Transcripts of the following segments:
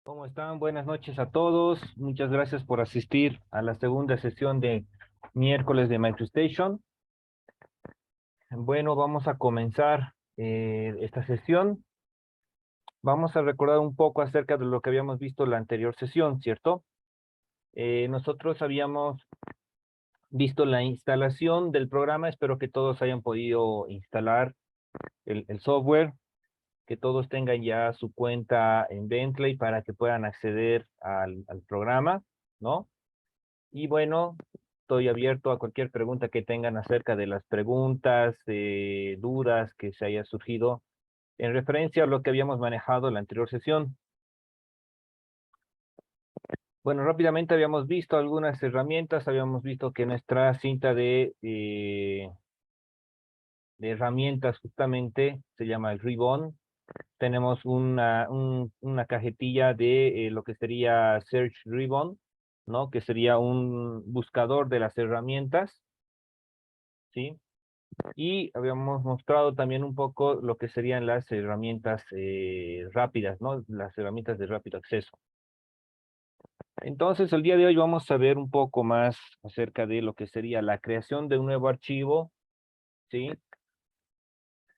¿Cómo están? Buenas noches a todos. Muchas gracias por asistir a la segunda sesión de miércoles de MicroStation. Bueno, vamos a comenzar esta sesión. Vamos a recordar un poco acerca de lo que habíamos visto la anterior sesión, ¿cierto? Nosotros habíamos visto la instalación del programa. Espero que todos hayan podido instalar el software, que todos tengan ya su cuenta en Bentley para que puedan acceder al programa, ¿no? Y bueno, estoy abierto a cualquier pregunta que tengan acerca de las preguntas, dudas que se haya surgido en referencia a lo que habíamos manejado en la anterior sesión. Bueno, rápidamente habíamos visto algunas herramientas, habíamos visto que nuestra cinta de herramientas justamente se llama el Ribbon. Tenemos una cajetilla de lo que sería Search Ribbon, ¿no? Que sería un buscador de las herramientas, ¿sí? Y habíamos mostrado también un poco lo que serían las herramientas rápidas, ¿no? Las herramientas de rápido acceso. Entonces, el día de hoy vamos a ver un poco más acerca de lo que sería la creación de un nuevo archivo, ¿sí?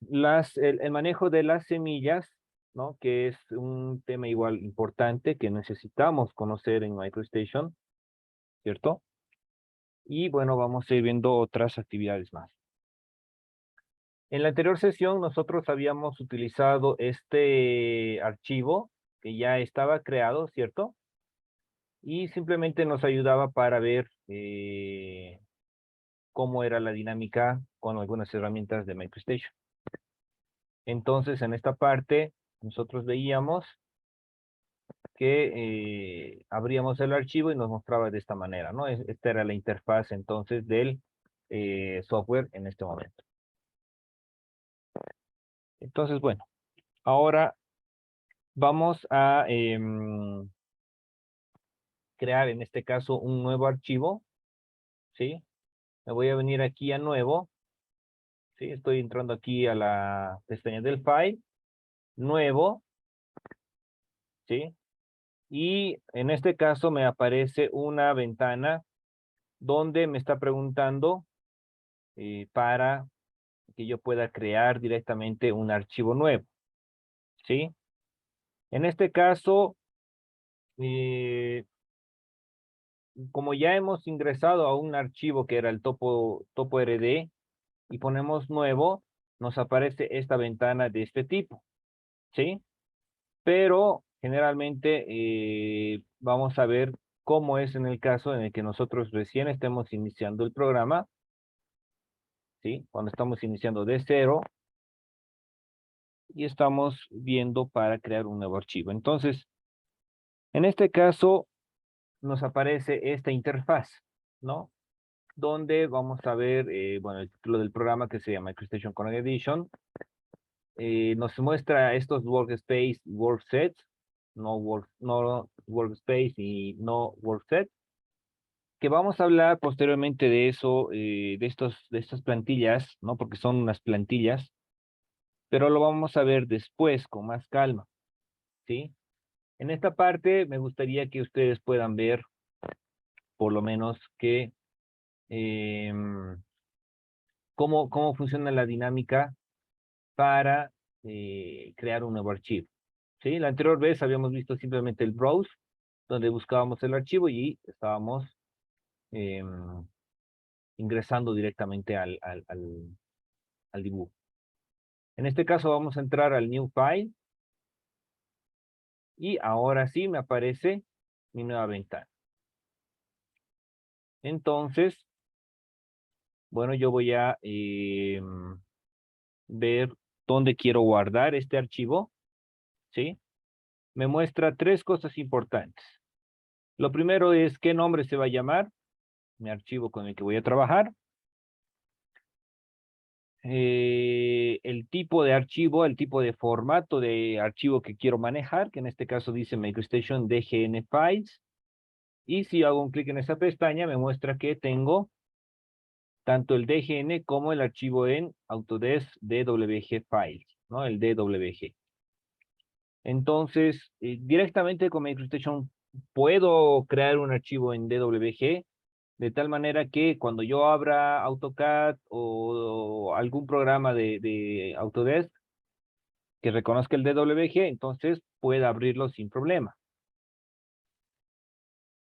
El manejo de las semillas, ¿no? Que es un tema igual importante que necesitamos conocer en MicroStation, ¿cierto? Y bueno, vamos a ir viendo otras actividades más. En la anterior sesión nosotros habíamos utilizado este archivo que ya estaba creado, ¿cierto? Y simplemente nos ayudaba para ver cómo era la dinámica con algunas herramientas de MicroStation. Entonces, en esta parte, nosotros veíamos que abríamos el archivo y nos mostraba de esta manera, ¿no? Esta era la interfaz entonces del software en este momento. Entonces, bueno, ahora vamos a crear en este caso un nuevo archivo, ¿sí? Me voy a venir aquí a nuevo, ¿sí? Estoy entrando aquí a la pestaña del file, nuevo, ¿sí? Y en este caso me aparece una ventana donde me está preguntando para que yo pueda crear directamente un archivo nuevo, ¿sí? En este caso, eh, como ya hemos ingresado a un archivo que era el topo RD y ponemos nuevo, nos aparece esta ventana de este tipo, ¿sí? Pero generalmente vamos a ver cómo es en el caso en el que nosotros recién estemos iniciando el programa, ¿sí? Cuando estamos iniciando de cero y estamos viendo para crear un nuevo archivo. Entonces, en este caso nos aparece esta interfaz, ¿no? Donde vamos a ver, bueno, el título del programa que se llama MicroStation Connect Edition. Nos muestra estos workspace, worksets, no workspace y no workset, que vamos a hablar posteriormente de eso, de estas plantillas, ¿no? Porque son unas plantillas, pero lo vamos a ver después con más calma, ¿sí? En esta parte me gustaría que ustedes puedan ver, por lo menos, que cómo funciona la dinámica para crear un nuevo archivo. ¿Sí? La anterior vez habíamos visto simplemente el browse, donde buscábamos el archivo y estábamos eh, ingresando directamente al dibujo. En este caso vamos a entrar al new file y ahora sí me aparece mi nueva ventana. Entonces, bueno, yo voy a ver dónde quiero guardar este archivo, ¿sí? Me muestra tres cosas importantes. Lo primero es qué nombre se va a llamar mi archivo con el que voy a trabajar. El tipo de archivo, el tipo de formato de archivo que quiero manejar, que en este caso dice MicroStation DGN Files. Y si hago un clic en esa pestaña, me muestra que tengo tanto el DGN como el archivo en Autodesk DWG Files, ¿no? El DWG. Entonces, directamente con MicroStation puedo crear un archivo en DWG de tal manera que cuando yo abra AutoCAD o algún programa de Autodesk que reconozca el DWG, entonces pueda abrirlo sin problema.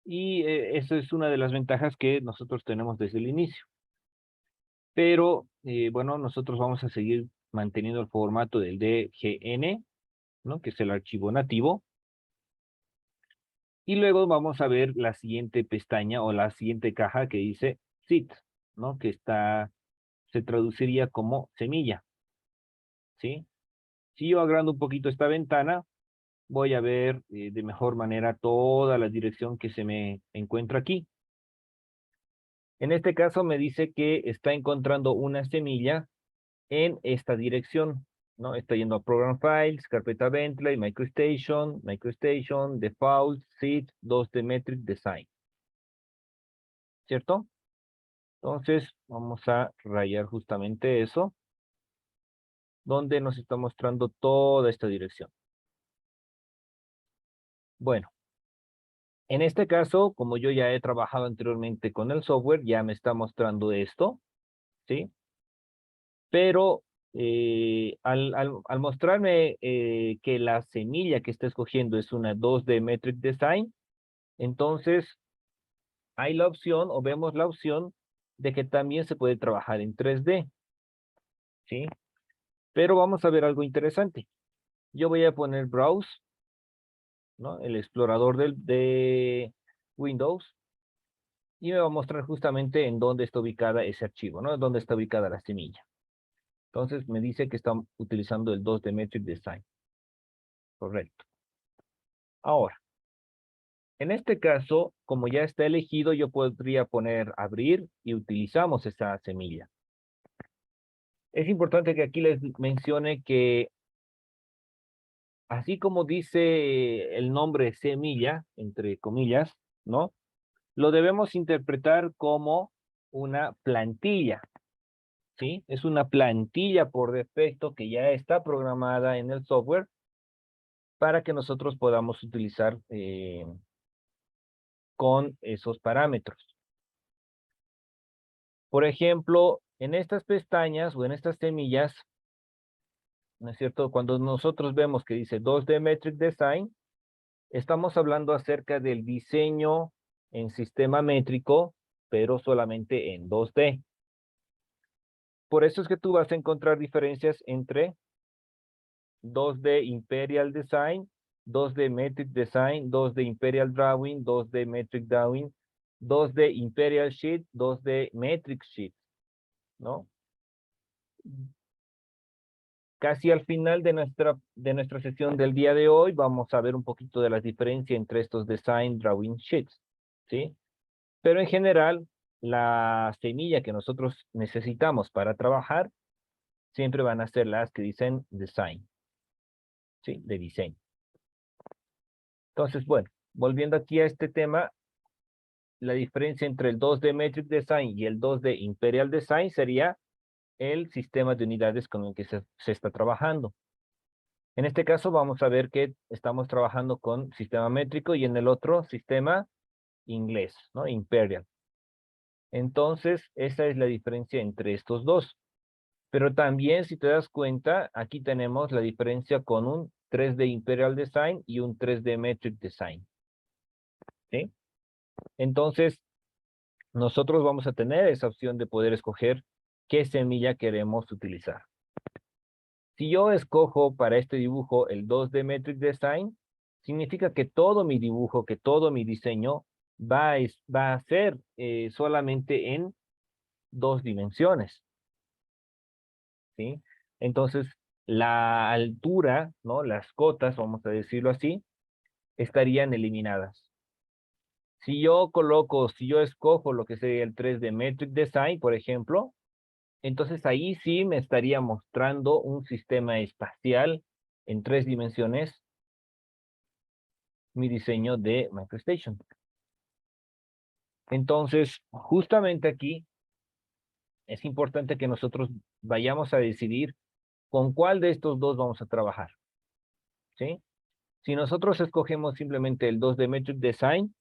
Y eso es una de las ventajas que nosotros tenemos desde el inicio. Pero, bueno, nosotros vamos a seguir manteniendo el formato del DGN, ¿no? Que es el archivo nativo. Y luego vamos a ver la siguiente pestaña o la siguiente caja que dice seed, ¿no? Que se traduciría como semilla, ¿sí? Si yo agrando un poquito esta ventana, voy a ver de mejor manera toda la dirección que se me encuentra aquí. En este caso me dice que está encontrando una semilla en esta dirección, ¿no? Está yendo a Program Files, carpeta Bentley, MicroStation, Default, Seed, 2D Metric Design. ¿Cierto? Entonces, vamos a rayar justamente eso, donde nos está mostrando toda esta dirección. Bueno, en este caso, como yo ya he trabajado anteriormente con el software, ya me está mostrando esto, ¿sí? Pero al mostrarme que la semilla que está escogiendo es una 2D Metric Design, entonces hay la opción o vemos la opción de que también se puede trabajar en 3D, ¿sí? Pero vamos a ver algo interesante. Yo voy a poner Browse, ¿no? El explorador de Windows y me va a mostrar justamente en dónde está ubicada ese archivo, ¿no? Dónde está ubicada la semilla. Entonces me dice que están utilizando el 2D Metric Design. Correcto. Ahora, en este caso, como ya está elegido, yo podría poner abrir y utilizamos esa semilla. Es importante que aquí les mencione que así como dice el nombre semilla, entre comillas, ¿no? Lo debemos interpretar como una plantilla, ¿sí? Es una plantilla por defecto que ya está programada en el software para que nosotros podamos utilizar con esos parámetros. Por ejemplo, en estas pestañas o en estas semillas, ¿no es cierto? Cuando nosotros vemos que dice 2D Metric Design, estamos hablando acerca del diseño en sistema métrico, pero solamente en 2D. Por eso es que tú vas a encontrar diferencias entre 2D Imperial Design, 2D Metric Design, 2D Imperial Drawing, 2D Metric Drawing, 2D Imperial Sheet, 2D Metric Sheet, ¿no? Casi al final de nuestra sesión del día de hoy vamos a ver un poquito de la diferencia entre estos Design Drawing Sheets, ¿sí? Pero en general, la semilla que nosotros necesitamos para trabajar siempre van a ser las que dicen Design, ¿sí? De diseño. Entonces, bueno, volviendo aquí a este tema, la diferencia entre el 2D Metric Design y el 2D Imperial Design sería el sistema de unidades con el que se está trabajando. En este caso vamos a ver que estamos trabajando con sistema métrico y en el otro sistema inglés, ¿no? Imperial. Entonces, esa es la diferencia entre estos dos. Pero también, si te das cuenta, aquí tenemos la diferencia con un 3D Imperial Design y un 3D Metric Design, ¿sí? Entonces, nosotros vamos a tener esa opción de poder escoger qué semilla queremos utilizar. Si yo escojo para este dibujo el 2D Metric Design, significa que todo mi dibujo, que todo mi diseño va a ser solamente en 2 dimensiones, ¿sí? Entonces, la altura, ¿no? Las cotas, vamos a decirlo así, estarían eliminadas. Si yo escojo lo que sería el 3D Metric Design, por ejemplo, entonces ahí sí me estaría mostrando un sistema espacial en 3 dimensiones, mi diseño de MicroStation. Entonces, justamente aquí es importante que nosotros vayamos a decidir con cuál de estos dos vamos a trabajar, ¿sí? Si nosotros escogemos simplemente el 2D Metric Design,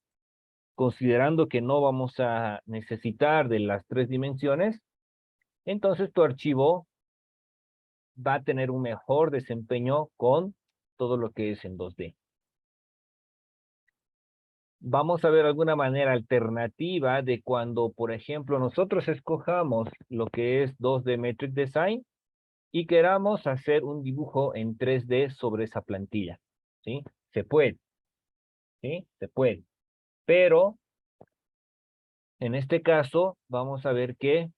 considerando que no vamos a necesitar de las 3 dimensiones, entonces tu archivo va a tener un mejor desempeño con todo lo que es en 2D. Vamos a ver alguna manera alternativa de cuando, por ejemplo, nosotros escojamos lo que es 2D Metric Design y queramos hacer un dibujo en 3D sobre esa plantilla, ¿sí? Se puede, ¿sí? Se puede. Pero, en este caso, vamos a ver que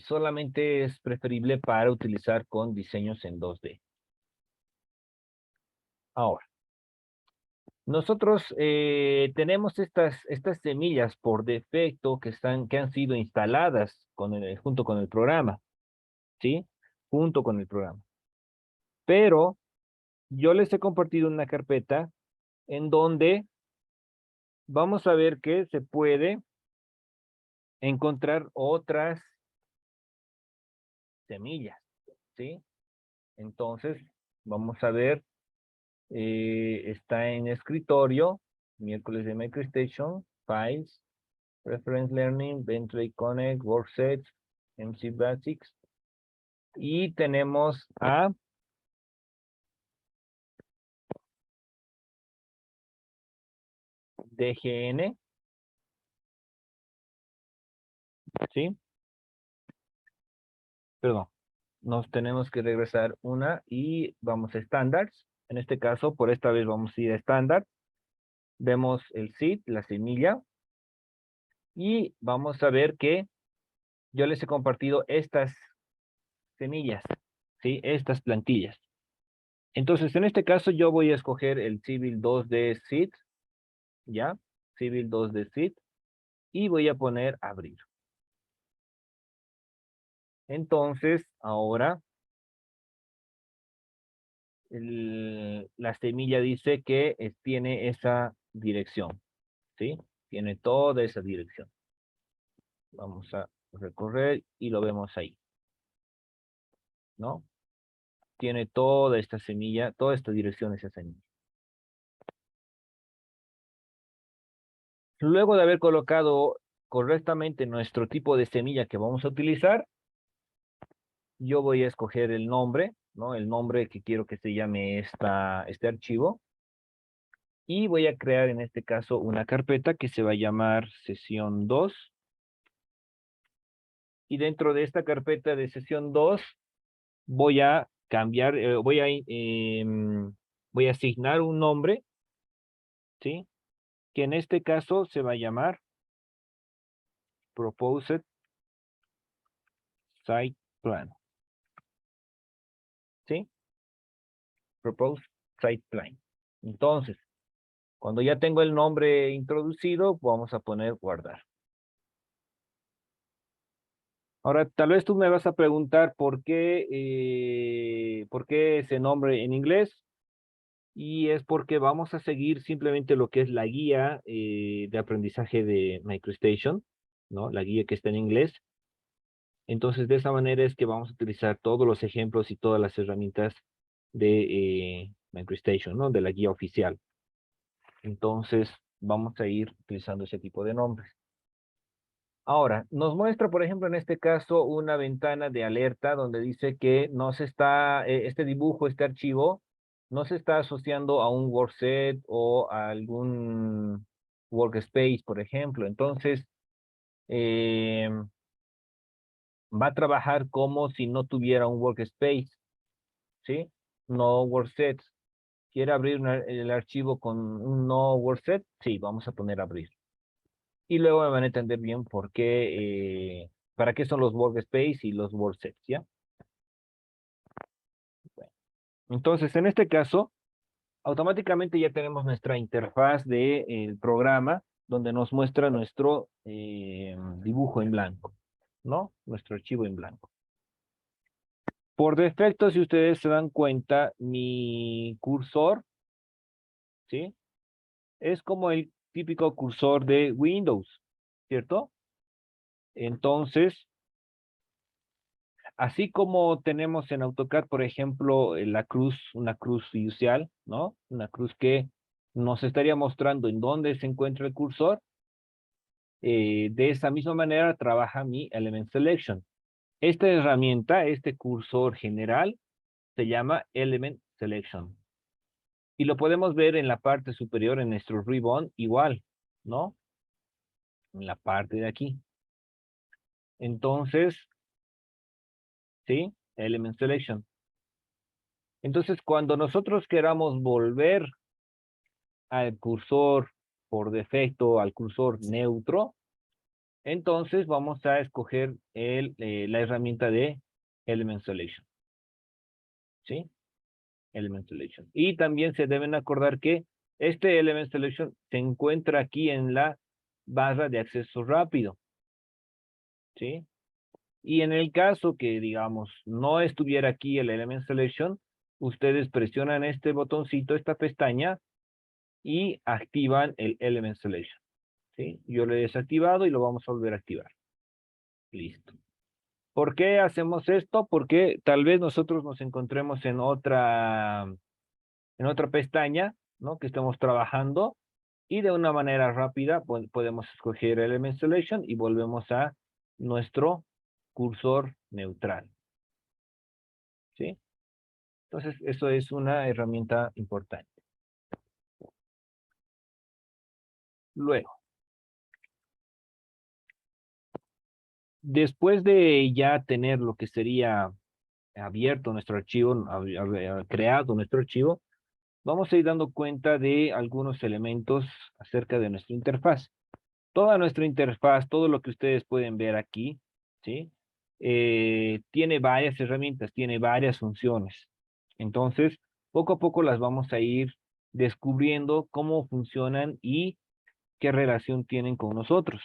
solamente es preferible para utilizar con diseños en 2D. Ahora, nosotros tenemos estas semillas por defecto que han sido instaladas junto con el programa, ¿sí? Junto con el programa. Pero yo les he compartido una carpeta en donde vamos a ver que se puede encontrar otras semillas, ¿sí? Entonces, vamos a ver, está en escritorio, miércoles de MicroStation, Files, Reference Learning, Bentley Connect, Worksets, MC Basics. Y tenemos a DGN, ¿sí? Perdón, nos tenemos que regresar una y vamos a Standards. En este caso, por esta vez vamos a ir a Standard. Vemos el seed, la semilla. Y vamos a ver que yo les he compartido estas semillas, ¿sí? Estas plantillas. Entonces, en este caso, yo voy a escoger el Civil 2D Seed, ¿ya? Civil 2D Seed. Y voy a poner abrir. Entonces, ahora, la semilla dice que tiene esa dirección, ¿sí? Tiene toda esa dirección. Vamos a recorrer y lo vemos ahí, ¿no? Tiene toda esta semilla, toda esta dirección de esa semilla. Luego de haber colocado correctamente nuestro tipo de semilla que vamos a utilizar, yo voy a escoger el nombre, ¿no? El nombre que quiero que se llame este archivo. Y voy a crear en este caso una carpeta que se va a llamar sesión 2. Y dentro de esta carpeta de sesión 2 voy a cambiar, voy a asignar un nombre, ¿sí? Que en este caso se va a llamar Proposed Site Plan, ¿sí? Proposed Site Plan. Entonces, cuando ya tengo el nombre introducido, vamos a poner guardar. Ahora, tal vez tú me vas a preguntar por qué ese nombre en inglés. Y es porque vamos a seguir simplemente lo que es la guía de aprendizaje de MicroStation, ¿no? La guía que está en inglés. Entonces, de esa manera es que vamos a utilizar todos los ejemplos y todas las herramientas de MicroStation, ¿no? De la guía oficial. Entonces, vamos a ir utilizando ese tipo de nombres. Ahora, nos muestra, por ejemplo, en este caso, una ventana de alerta donde dice que no se está, este dibujo, este archivo, no se está asociando a un workset o a algún workspace, por ejemplo. Entonces, eh, va a trabajar como si no tuviera un workspace, ¿sí? No worksets. ¿Quiere abrir el archivo con un no workset? Sí, vamos a poner abrir. Y luego me van a entender bien por qué, para qué son los workspace y los worksets, ¿ya? Bueno, entonces, en este caso, automáticamente ya tenemos nuestra interfaz del programa donde nos muestra nuestro dibujo en blanco, ¿no? Nuestro archivo en blanco. Por defecto, si ustedes se dan cuenta, mi cursor, ¿sí? Es como el típico cursor de Windows, ¿cierto? Entonces, Así como tenemos en AutoCAD, por ejemplo, una cruz fiducial, ¿no? Una cruz que nos estaría mostrando en dónde se encuentra el cursor. De esa misma manera trabaja mi Element Selection. Esta herramienta, este cursor general, se llama Element Selection. Y lo podemos ver en la parte superior en nuestro ribbon igual, ¿no? En la parte de aquí. Entonces, ¿sí? Element Selection. Entonces, cuando nosotros queramos volver al cursor por defecto, al cursor neutro, entonces vamos a escoger la herramienta de Element Selection. ¿Sí? Element Selection. Y también se deben acordar que este Element Selection se encuentra aquí en la barra de acceso rápido. ¿Sí? Y en el caso que, digamos, no estuviera aquí el Element Selection, ustedes presionan este botoncito, esta pestaña, y activan el Element Selection. ¿Sí? Yo lo he desactivado y lo vamos a volver a activar. Listo. ¿Por qué hacemos esto? Porque tal vez nosotros nos encontremos en otra pestaña, ¿no? Que estemos trabajando y de una manera rápida podemos escoger Element Selection y volvemos a nuestro cursor neutral. ¿Sí? Entonces, eso es una herramienta importante. Luego, después de ya tener lo que sería abierto nuestro archivo, creado nuestro archivo, vamos a ir dando cuenta de algunos elementos acerca de nuestra interfaz. Toda nuestra interfaz, todo lo que ustedes pueden ver aquí, ¿sí? Tiene varias herramientas, tiene varias funciones. Entonces, poco a poco las vamos a ir descubriendo cómo funcionan y qué relación tienen con nosotros,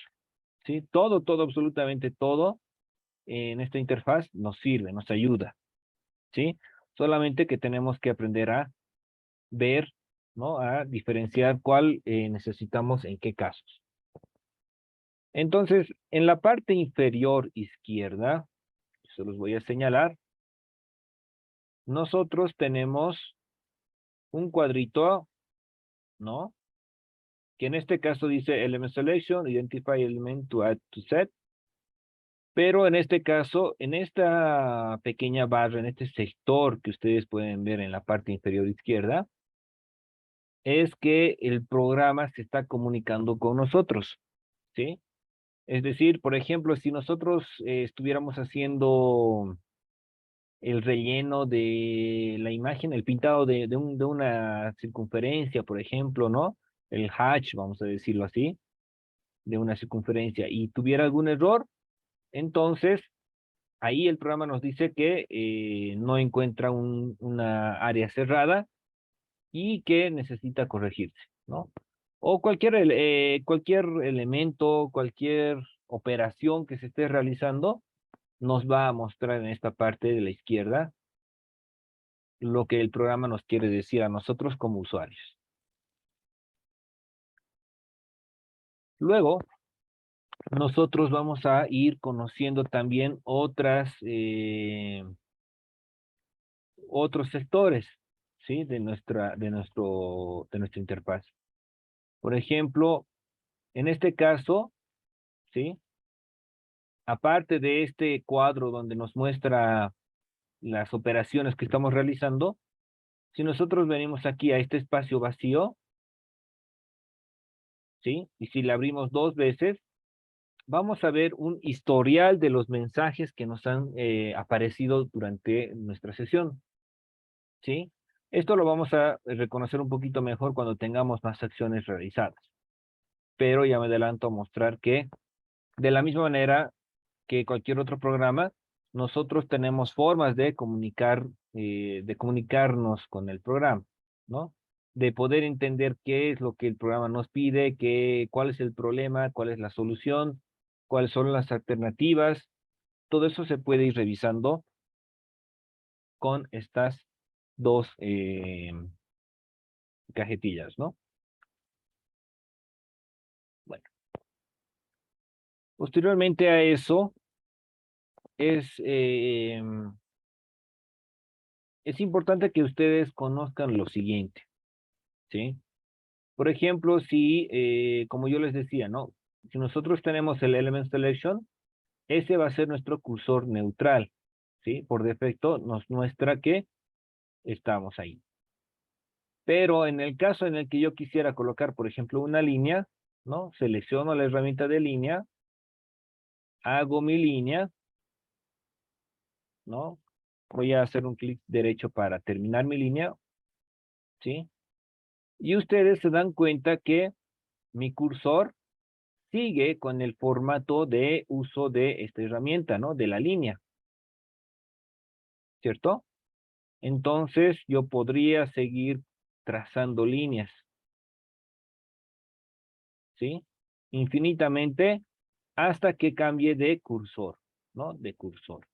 ¿sí? Todo, absolutamente todo en esta interfaz nos sirve, nos ayuda, ¿sí? Solamente que tenemos que aprender a ver, ¿no? A diferenciar cuál necesitamos en qué casos. Entonces, en la parte inferior izquierda, se los voy a señalar, nosotros tenemos un cuadrito, ¿no? Que en este caso dice Element Selection, Identify Element to Add to Set. Pero en este caso, en esta pequeña barra, en este sector que ustedes pueden ver en la parte inferior izquierda, es que el programa se está comunicando con nosotros, ¿sí? Es decir, por ejemplo, si nosotros estuviéramos haciendo el relleno de la imagen, el pintado de una circunferencia, por ejemplo, ¿no? El hatch, vamos a decirlo así, de una circunferencia, y tuviera algún error, entonces ahí el programa nos dice que no encuentra una área cerrada y que necesita corregirse, ¿no? O cualquier elemento, cualquier operación que se esté realizando, nos va a mostrar en esta parte de la izquierda lo que el programa nos quiere decir a nosotros como usuarios. Luego, nosotros vamos a ir conociendo también otros sectores, ¿sí? De nuestra interfaz. Por ejemplo, en este caso, ¿sí? Aparte de este cuadro donde nos muestra las operaciones que estamos realizando, si nosotros venimos aquí a este espacio vacío, ¿sí? Y si le abrimos dos veces, vamos a ver un historial de los mensajes que nos han aparecido durante nuestra sesión, ¿sí? Esto lo vamos a reconocer un poquito mejor cuando tengamos más acciones realizadas. Pero ya me adelanto a mostrar que de la misma manera que cualquier otro programa, nosotros tenemos formas de comunicarnos con el programa, ¿no? De poder entender qué es lo que el programa nos pide, cuál es el problema, cuál es la solución, cuáles son las alternativas. Todo eso se puede ir revisando con estas dos cajetillas, ¿no? Bueno, posteriormente a eso, es importante que ustedes conozcan lo siguiente, ¿sí? Por ejemplo, si, como yo les decía, ¿no? Si nosotros tenemos el Element Selection, ese va a ser nuestro cursor neutral, ¿sí? Por defecto nos muestra que estamos ahí. Pero en el caso en el que yo quisiera colocar, por ejemplo, una línea, ¿no? Selecciono la herramienta de línea, hago mi línea, ¿no? Voy a hacer un clic derecho para terminar mi línea, ¿sí? Y ustedes se dan cuenta que mi cursor sigue con el formato de uso de esta herramienta, ¿no? De la línea, ¿cierto? Entonces yo podría seguir trazando líneas, ¿sí? Infinitamente hasta que cambie de cursor, ¿no? De cursor.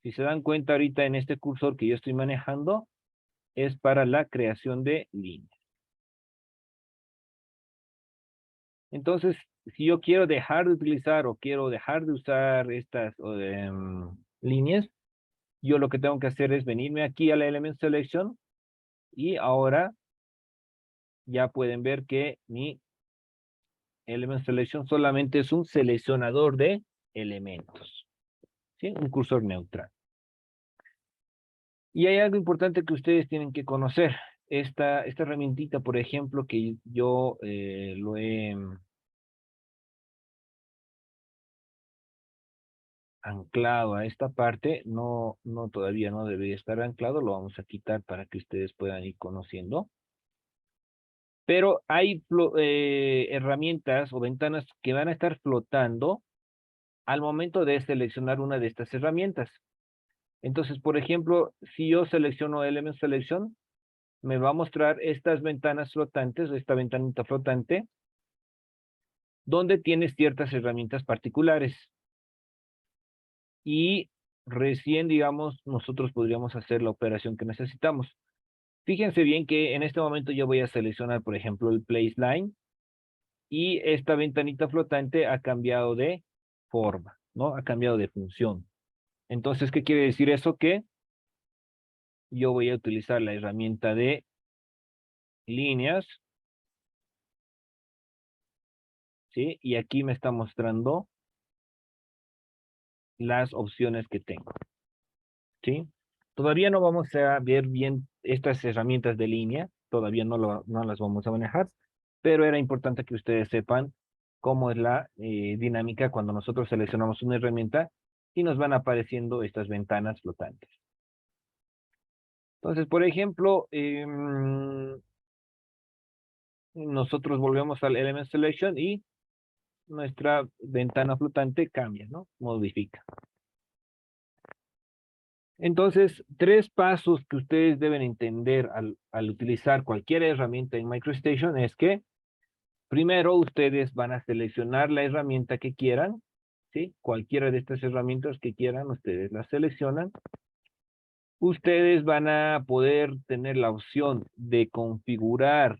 Si se dan cuenta ahorita en este cursor que yo estoy manejando, es para la creación de líneas. Entonces, si yo quiero dejar de utilizar o quiero dejar de usar estas líneas, yo lo que tengo que hacer es venirme aquí a la Element Selection y ahora ya pueden ver que mi Element Selection solamente es un seleccionador de elementos, ¿sí? Un cursor neutral. Y hay algo importante que ustedes tienen que conocer. Esta herramientita, por ejemplo, que yo lo he anclado a esta parte, todavía no debería estar anclado, lo vamos a quitar para que ustedes puedan ir conociendo. Pero hay herramientas o ventanas que van a estar flotando al momento de seleccionar una de estas herramientas. Entonces, por ejemplo, si yo selecciono Element Selection, me va a mostrar estas ventanas flotantes, esta ventanita flotante, donde tienes ciertas herramientas particulares. Y recién, digamos, nosotros podríamos hacer la operación que necesitamos. Fíjense bien que en este momento yo voy a seleccionar, por ejemplo, el place line y esta ventanita flotante ha cambiado de forma, ¿no? Ha cambiado de función. Entonces, ¿qué quiere decir eso? Que yo voy a utilizar la herramienta de líneas, ¿sí? Y aquí me está mostrando las opciones que tengo, ¿sí? Todavía no vamos a ver bien estas herramientas de línea, todavía no las vamos a manejar, pero era importante que ustedes sepan cómo es la dinámica cuando nosotros seleccionamos una herramienta y nos van apareciendo estas ventanas flotantes. Entonces, por ejemplo, nosotros volvemos al Element Selection y nuestra ventana flotante cambia, ¿no? Modifica. Entonces, 3 pasos que ustedes deben entender al utilizar cualquier herramienta en MicroStation es que primero ustedes van a seleccionar la herramienta que quieran, ¿sí? Cualquiera de estas herramientas que quieran, ustedes las seleccionan. Ustedes van a poder tener la opción de configurar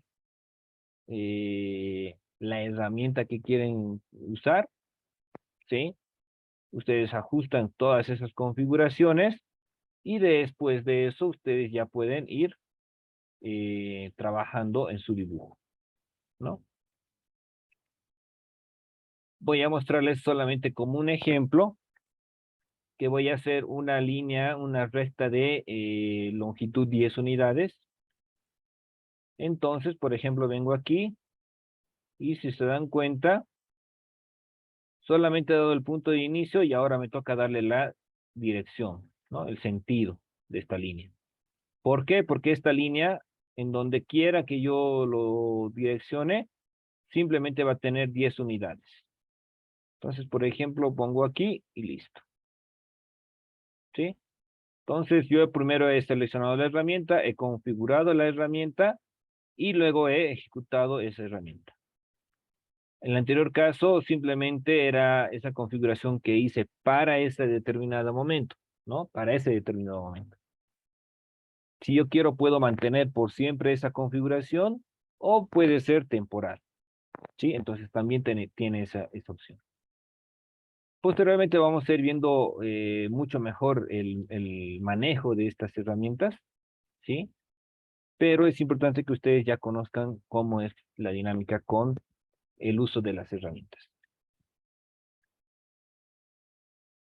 la herramienta que quieren usar, ¿sí? Ustedes ajustan todas esas configuraciones y después de eso ustedes ya pueden ir trabajando en su dibujo, ¿no? Voy a mostrarles solamente como un ejemplo que voy a hacer una línea, una recta de longitud 10 unidades. Entonces, por ejemplo, vengo aquí y si se dan cuenta, solamente he dado el punto de inicio y ahora me toca darle la dirección, ¿no? El sentido de esta línea. ¿Por qué? Porque esta línea, en donde quiera que yo lo direccione, simplemente va a tener 10 unidades. Entonces, por ejemplo, pongo aquí y listo. ¿Sí? Entonces, yo primero he seleccionado la herramienta, he configurado la herramienta y luego he ejecutado esa herramienta. En el anterior caso, simplemente era esa configuración que hice para ese determinado momento, ¿no? Para ese determinado momento. Si yo quiero, puedo mantener por siempre esa configuración o puede ser temporal, ¿sí? Entonces también tiene esa opción. Posteriormente vamos a ir viendo mucho mejor el manejo de estas herramientas, ¿sí? Pero es importante que ustedes ya conozcan cómo es la dinámica con el uso de las herramientas.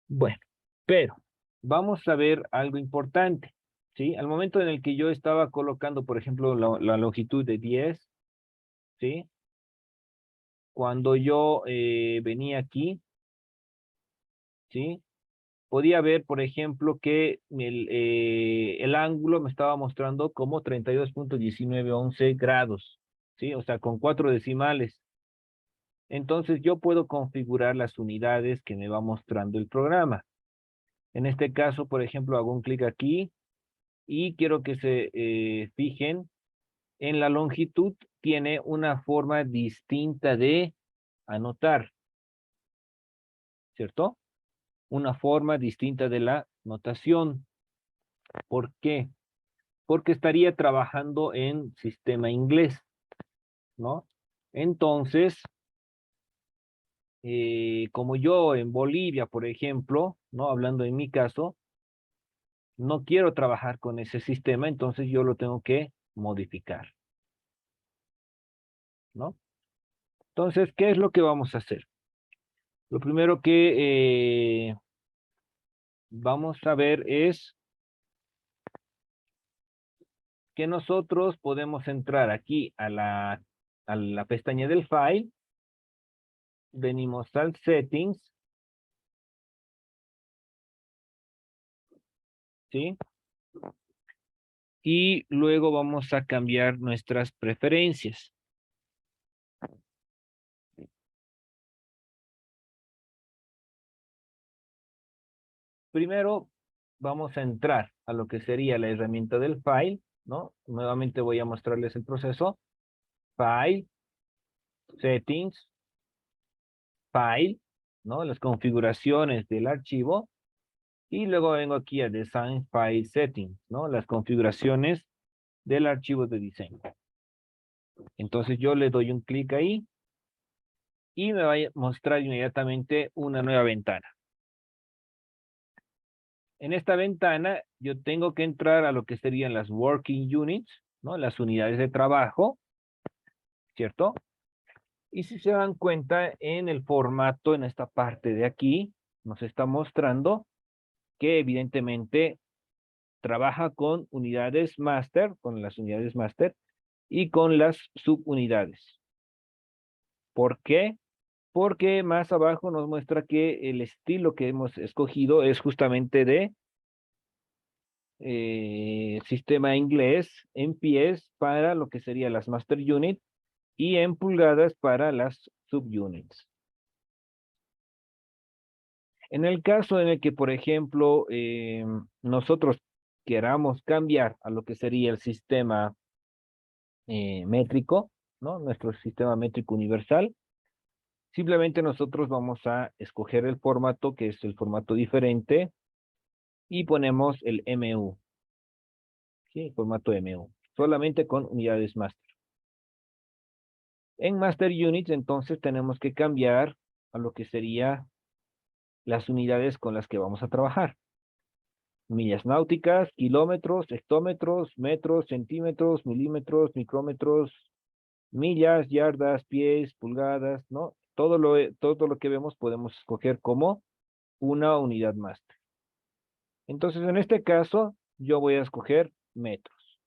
Bueno, pero vamos a ver algo importante, ¿sí? Al momento en el que yo estaba colocando, por ejemplo, la longitud de 10, ¿sí? Cuando yo venía aquí, ¿sí? Podía ver, por ejemplo, que el ángulo me estaba mostrando como 32.1911 grados, ¿sí? O sea, con 4 decimales. Entonces yo puedo configurar las unidades que me va mostrando el programa. En este caso, por ejemplo, hago un clic aquí y quiero que se fijen en la longitud. Tiene una forma distinta de anotar, ¿cierto? Una forma distinta de la notación. ¿Por qué? Porque estaría trabajando en sistema inglés, ¿no? Entonces, como yo en Bolivia, por ejemplo, ¿no? Hablando en mi caso, no quiero trabajar con ese sistema, entonces yo lo tengo que modificar, ¿no? Entonces, ¿qué es lo que vamos a hacer? Lo primero que vamos a ver es que nosotros podemos entrar aquí a la pestaña del file, venimos al settings, ¿sí? Y luego vamos a cambiar nuestras preferencias. Primero vamos a entrar a lo que sería la herramienta del file, ¿no? Nuevamente voy a mostrarles el proceso. File, settings, file, ¿no? Las configuraciones del archivo. Y luego vengo aquí a Design File Settings, ¿no? Las configuraciones del archivo de diseño. Entonces yo le doy un clic ahí y me va a mostrar inmediatamente una nueva ventana. En esta ventana yo tengo que entrar a lo que serían las Working Units, ¿no? Las unidades de trabajo, ¿cierto? Y si se dan cuenta en el formato, en esta parte de aquí, nos está mostrando que evidentemente trabaja con unidades master, con las unidades master y con las subunidades. ¿Por qué? Porque más abajo nos muestra que el estilo que hemos escogido es justamente de sistema inglés en pies para lo que serían las master unit y en pulgadas para las subunits. En el caso en el que, por ejemplo, nosotros queramos cambiar a lo que sería el sistema métrico, ¿no? Nuestro sistema métrico universal, simplemente nosotros vamos a escoger el formato, que es el formato diferente, y ponemos el MU, ¿sí? Formato MU, solamente con unidades master. En master units, entonces, tenemos que cambiar a lo que sería las unidades con las que vamos a trabajar. Millas náuticas, kilómetros, hectómetros, metros, centímetros, milímetros, micrómetros, millas, yardas, pies, pulgadas, ¿no? Todo lo que vemos podemos escoger como una unidad master. Entonces, en este caso, yo voy a escoger metros.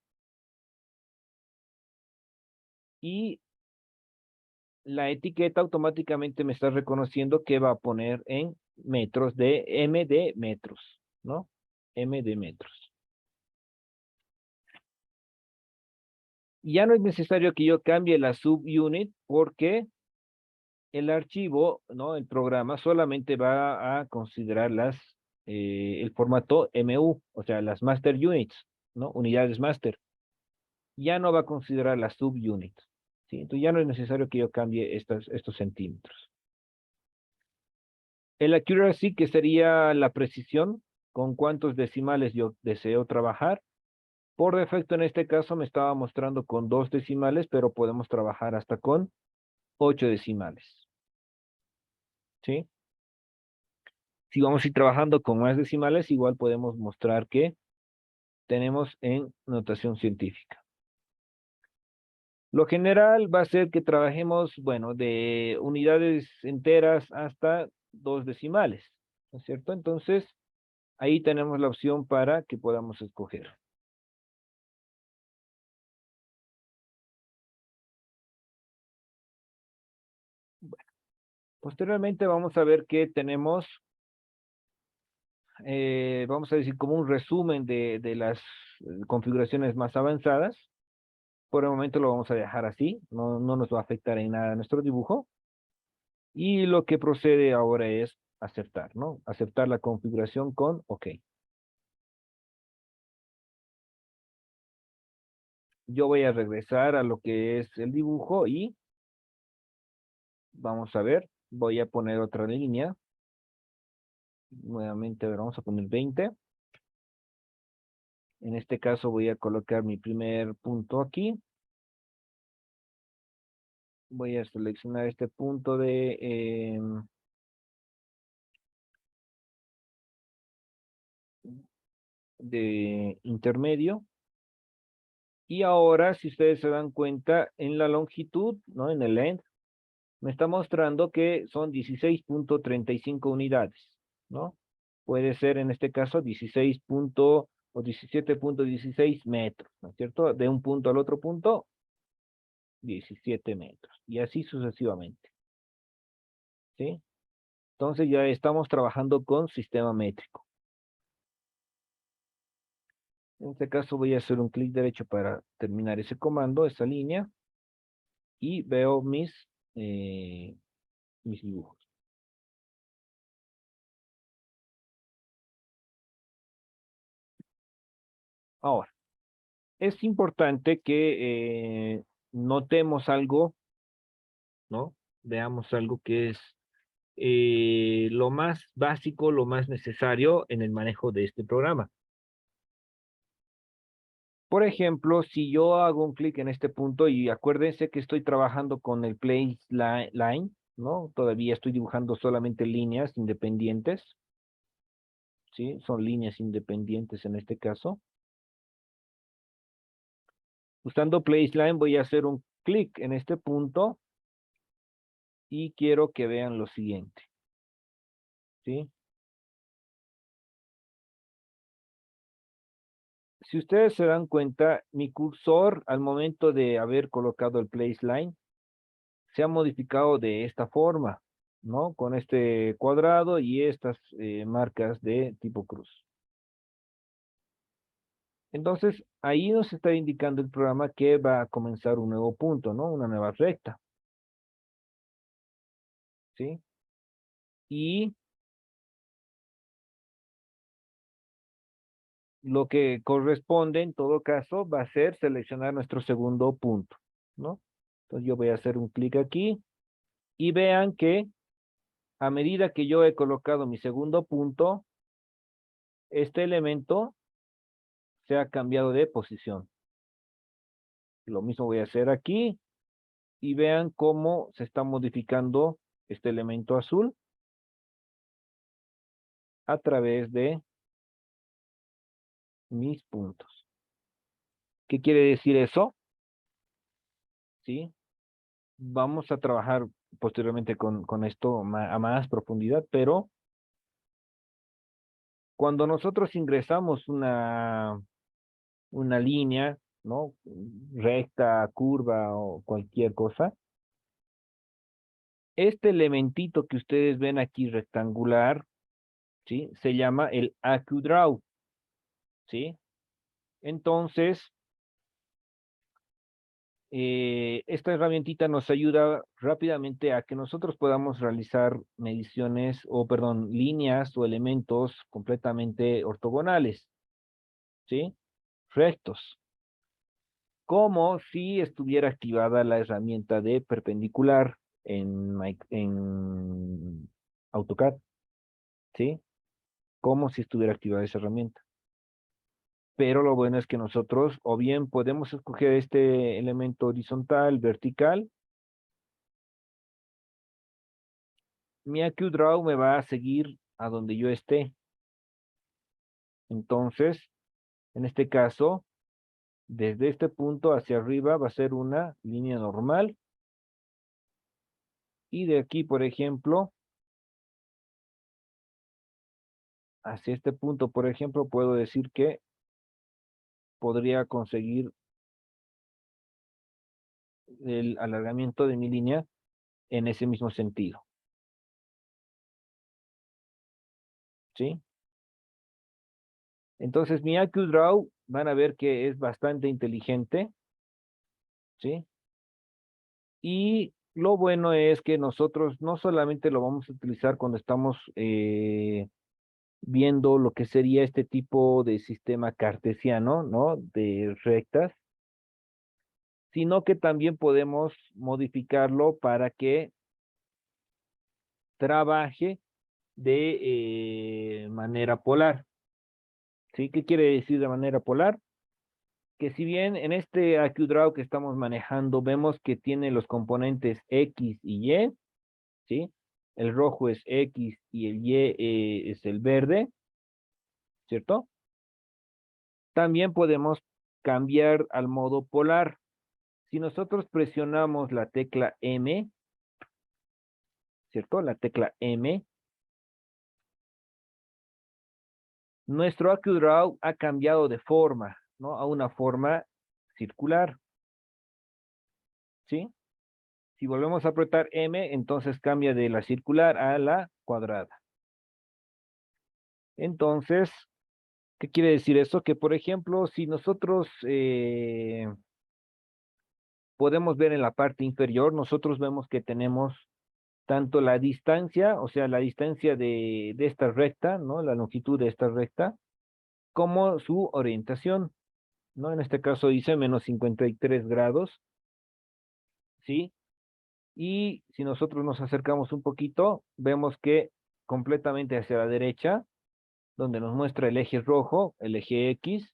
Y la etiqueta automáticamente me está reconociendo que va a poner en metros de M de metros, ¿no? M de metros. Ya no es necesario que yo cambie la subunit porque el archivo, ¿no? El programa solamente va a considerar el formato MU, o sea, las master units, ¿no? Unidades master. Ya no va a considerar las subunits, ¿sí? Entonces ya no es necesario que yo cambie estos centímetros. El accuracy, que sería la precisión, con cuántos decimales yo deseo trabajar. Por defecto, en este caso, me estaba mostrando con 2 decimales, pero podemos trabajar hasta con 8 decimales. ¿Sí? Si vamos a ir trabajando con más decimales, igual podemos mostrar que tenemos en notación científica. Lo general va a ser que trabajemos, bueno, de unidades enteras hasta 2 decimales, ¿no es cierto? Entonces, ahí tenemos la opción para que podamos escoger. Posteriormente vamos a ver que tenemos, vamos a decir, como un resumen de las configuraciones más avanzadas. Por el momento lo vamos a dejar así, no nos va a afectar en nada nuestro dibujo. Y lo que procede ahora es aceptar, ¿no? Aceptar la configuración con OK. Yo voy a regresar a lo que es el dibujo y vamos a ver, voy a poner otra línea. Nuevamente, a ver, vamos a poner 20. En este caso voy a colocar mi primer punto aquí. Voy a seleccionar este punto de intermedio. Y ahora, si ustedes se dan cuenta, en la longitud, ¿no? En el length, me está mostrando que son 16.35 unidades, ¿no? Puede ser en este caso 16 o 17.16 metros, ¿no es cierto? De un punto al otro punto, 17 metros. Y así sucesivamente, ¿sí? Entonces ya estamos trabajando con sistema métrico. En este caso voy a hacer un clic derecho para terminar ese comando, esa línea, y veo mis dibujos. Ahora, es importante que notemos algo, ¿no? Veamos algo que es lo más básico, lo más necesario en el manejo de este programa. Por ejemplo, si yo hago un clic en este punto y acuérdense que estoy trabajando con el place line, ¿no? Todavía estoy dibujando solamente líneas independientes, ¿sí? Son líneas independientes en este caso. Usando place line voy a hacer un clic en este punto y quiero que vean lo siguiente, ¿sí? Si ustedes se dan cuenta, mi cursor al momento de haber colocado el place line se ha modificado de esta forma, ¿no? Con este cuadrado y estas marcas de tipo cruz. Entonces, ahí nos está indicando el programa que va a comenzar un nuevo punto, ¿no? Una nueva recta, ¿sí? Y lo que corresponde en todo caso va a ser seleccionar nuestro segundo punto, ¿no? Entonces yo voy a hacer un clic aquí y vean que a medida que yo he colocado mi segundo punto, este elemento se ha cambiado de posición. Lo mismo voy a hacer aquí y vean cómo se está modificando este elemento azul a través de mis puntos. ¿Qué quiere decir eso? ¿Sí? Vamos a trabajar posteriormente con esto a más profundidad, pero cuando nosotros ingresamos una línea, ¿no? Recta, curva o cualquier cosa, este elementito que ustedes ven aquí rectangular, ¿sí? Se llama el AcuDraw, ¿sí? Entonces, esta herramientita nos ayuda rápidamente a que nosotros podamos realizar mediciones o, perdón, líneas o elementos completamente ortogonales, ¿sí? Rectos, como si estuviera activada la herramienta de perpendicular en AutoCAD, ¿sí? Como si estuviera activada esa herramienta. Pero lo bueno es que nosotros o bien podemos escoger este elemento horizontal, vertical. Mi AcuDraw me va a seguir a donde yo esté. Entonces, en este caso, desde este punto hacia arriba va a ser una línea normal. Y de aquí, por ejemplo, hacia este punto, por ejemplo, puedo decir que podría conseguir el alargamiento de mi línea en ese mismo sentido. ¿Sí? Entonces, mi AccuDraw van a ver que es bastante inteligente. ¿Sí? Y lo bueno es que nosotros no solamente lo vamos a utilizar cuando estamos viendo lo que sería este tipo de sistema cartesiano, ¿no? De rectas, sino que también podemos modificarlo para que trabaje de manera polar. ¿Sí? ¿Qué quiere decir de manera polar? Que si bien en este AccuDraw que estamos manejando vemos que tiene los componentes X y Y, ¿sí? El rojo es X y el Y es el verde, ¿cierto? También podemos cambiar al modo polar. Si nosotros presionamos la tecla M, ¿cierto? La tecla M, nuestro AccuDraw ha cambiado de forma, ¿no? A una forma circular, ¿sí? Si volvemos a apretar M, entonces cambia de la circular a la cuadrada. Entonces, ¿qué quiere decir eso? Que, por ejemplo, si nosotros podemos ver en la parte inferior, nosotros vemos que tenemos tanto la distancia, o sea, la distancia de esta recta, ¿no? La longitud de esta recta, como su orientación, ¿no? En este caso dice menos 53 grados, ¿sí? Y si nosotros nos acercamos un poquito, vemos que completamente hacia la derecha, donde nos muestra el eje rojo, el eje X,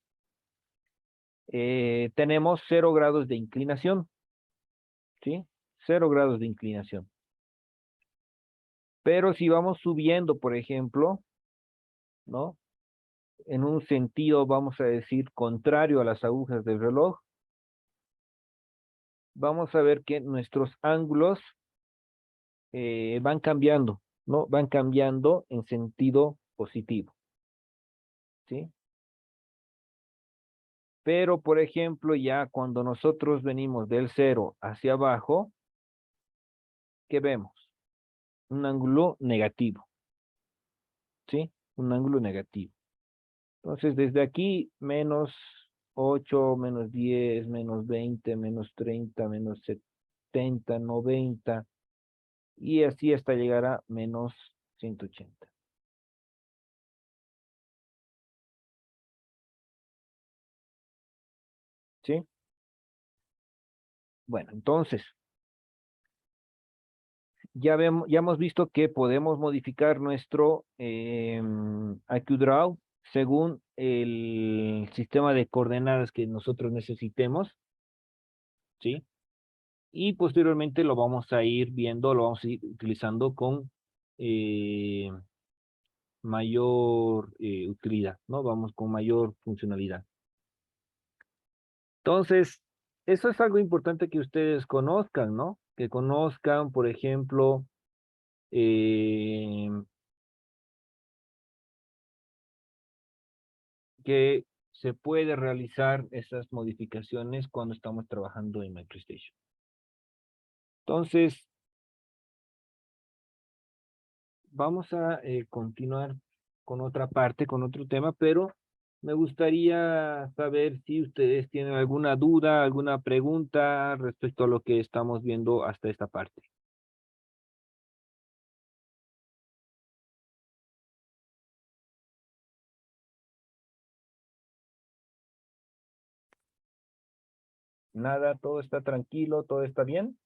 tenemos 0 grados de inclinación, ¿sí? 0 grados de inclinación. Pero si vamos subiendo, por ejemplo, ¿no? En un sentido, vamos a decir, contrario a las agujas del reloj, vamos a ver que nuestros ángulos van cambiando, ¿no? Van cambiando en sentido positivo, ¿sí? Pero, por ejemplo, ya cuando nosotros venimos del cero hacia abajo, ¿qué vemos? Un ángulo negativo, ¿sí? Un ángulo negativo. Entonces, desde aquí, menos 8, menos 10, menos 20, menos 30, menos 70, 90, y así hasta llegar a menos 180. ¿Sí? Bueno, entonces, ya hemos visto que podemos modificar nuestro AccuDraw según el sistema de coordenadas que nosotros necesitemos, ¿sí? Y posteriormente lo vamos a ir viendo, lo vamos a ir utilizando con eh, mayor utilidad, ¿no? Vamos con mayor funcionalidad. Entonces, eso es algo importante que ustedes conozcan, ¿no? Que conozcan, por ejemplo, eh, que se puede realizar esas modificaciones cuando estamos trabajando en MicroStation. Entonces, vamos a continuar con otra parte, con otro tema, pero me gustaría saber si ustedes tienen alguna duda, alguna pregunta respecto a lo que estamos viendo hasta esta parte. Nada, todo está tranquilo, todo está bien.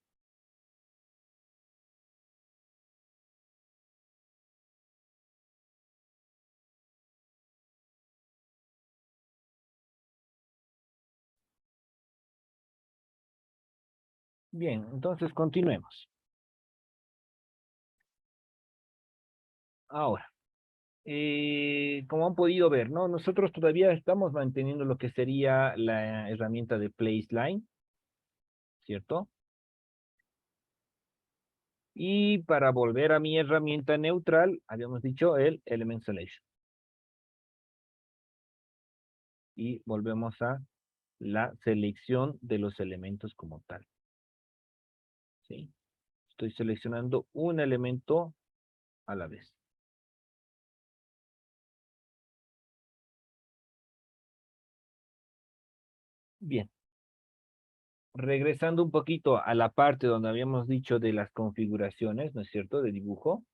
Bien, entonces continuemos. Ahora. como han podido ver, ¿no? Nosotros todavía estamos manteniendo lo que sería la herramienta de PlaceLine, ¿cierto? Y para volver a mi herramienta neutral, habíamos dicho el Element Selection. Y volvemos a la selección de los elementos como tal. ¿Sí? Estoy seleccionando un elemento a la vez. Bien. Regresando un poquito a la parte donde habíamos dicho de las configuraciones, ¿no es cierto? De dibujo.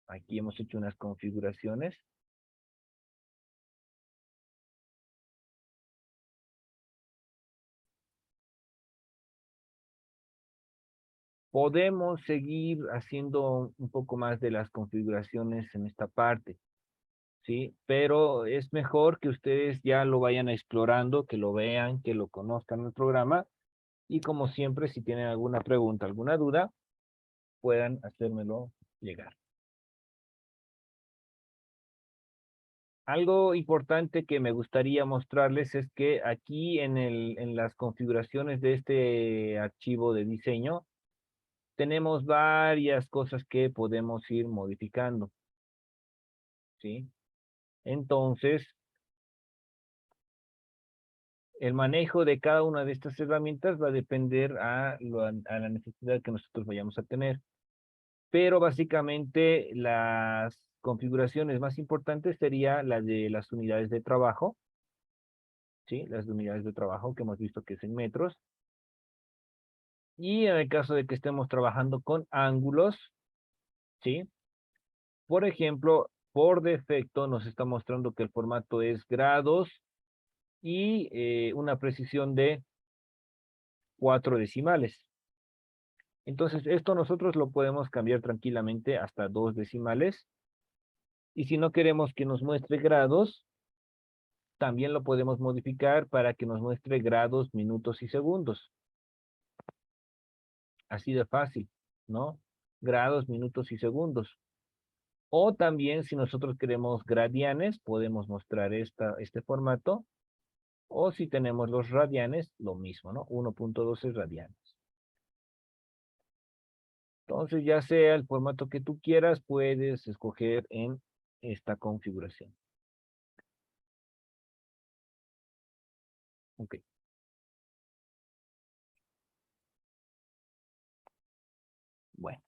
Aquí hemos hecho unas configuraciones. Podemos seguir haciendo un poco más de las configuraciones en esta parte, ¿sí? Pero es mejor que ustedes ya lo vayan explorando, que lo vean, que lo conozcan el programa. Y como siempre, si tienen alguna pregunta, alguna duda, puedan hacérmelo llegar. Algo importante que me gustaría mostrarles es que aquí en las configuraciones de este archivo de diseño, tenemos varias cosas que podemos ir modificando, ¿sí? Entonces, el manejo de cada una de estas herramientas va a depender a la necesidad que nosotros vayamos a tener. Pero básicamente las configuraciones más importantes sería la de las unidades de trabajo, ¿sí? Las unidades de trabajo que hemos visto que es en metros. Y en el caso de que estemos trabajando con ángulos, ¿sí? Por ejemplo, por defecto nos está mostrando que el formato es grados y una precisión de 4 decimales. Entonces, esto nosotros lo podemos cambiar tranquilamente hasta 2 decimales. Y si no queremos que nos muestre grados, también lo podemos modificar para que nos muestre grados, minutos y segundos. Así de fácil, ¿no? Grados, minutos y segundos. O también si nosotros queremos gradianes, podemos mostrar este formato. O si tenemos los radianes, lo mismo, ¿no? 1.12 radianes. Entonces, ya sea el formato que tú quieras, puedes escoger en esta configuración. Ok. Bueno.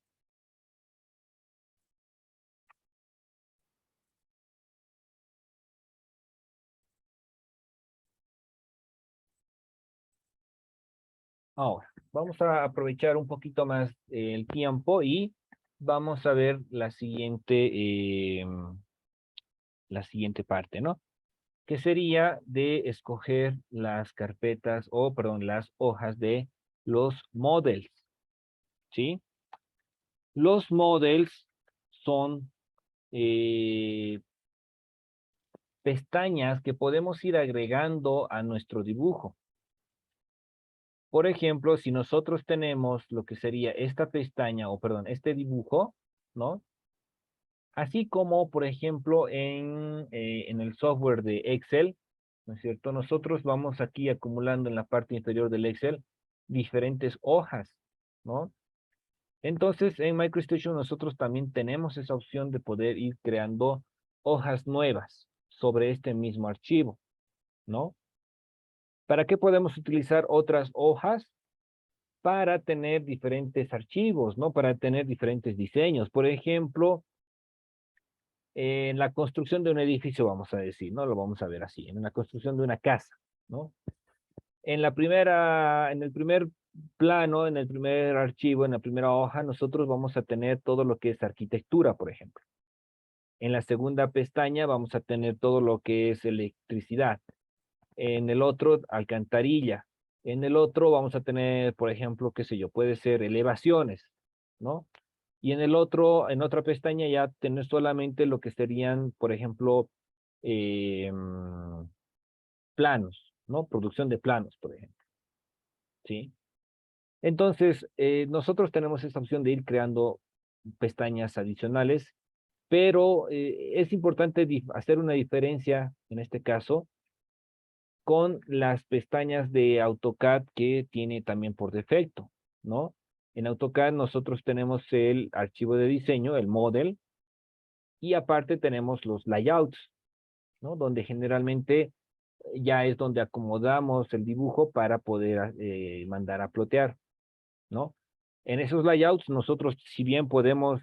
Ahora, vamos a aprovechar un poquito más el tiempo y vamos a ver la siguiente parte, ¿no? Que sería de escoger las carpetas o, perdón, las hojas de los models, ¿sí? Los models son pestañas que podemos ir agregando a nuestro dibujo. Por ejemplo, si nosotros tenemos lo que sería esta pestaña, o perdón, este dibujo, ¿no? Así como, por ejemplo, en el software de Excel, ¿no es cierto? Nosotros vamos aquí acumulando en la parte inferior del Excel diferentes hojas, ¿no? Entonces, en MicroStation nosotros también tenemos esa opción de poder ir creando hojas nuevas sobre este mismo archivo, ¿no? ¿Para qué podemos utilizar otras hojas? Para tener diferentes archivos, ¿no? Para tener diferentes diseños. Por ejemplo, en la construcción de un edificio, vamos a decir, ¿no? Lo vamos a ver así, en la construcción de una casa, ¿no? En el primer plano, en el primer archivo, en la primera hoja, nosotros vamos a tener todo lo que es arquitectura, por ejemplo. En la segunda pestaña vamos a tener todo lo que es electricidad. En el otro, alcantarilla. En el otro vamos a tener, por ejemplo, qué sé yo, puede ser elevaciones, ¿no? Y en el otro, en otra pestaña ya tener solamente lo que serían, por ejemplo, planos, ¿no? Producción de planos, por ejemplo, ¿sí? Entonces, nosotros tenemos esta opción de ir creando pestañas adicionales pero es importante hacer una diferencia en este caso con las pestañas de AutoCAD que tiene también por defecto, ¿no? En AutoCAD nosotros tenemos el archivo de diseño, el model, y aparte tenemos los layouts, ¿no? Donde generalmente ya es donde acomodamos el dibujo para poder mandar a plotear, ¿no? En esos layouts nosotros, si bien podemos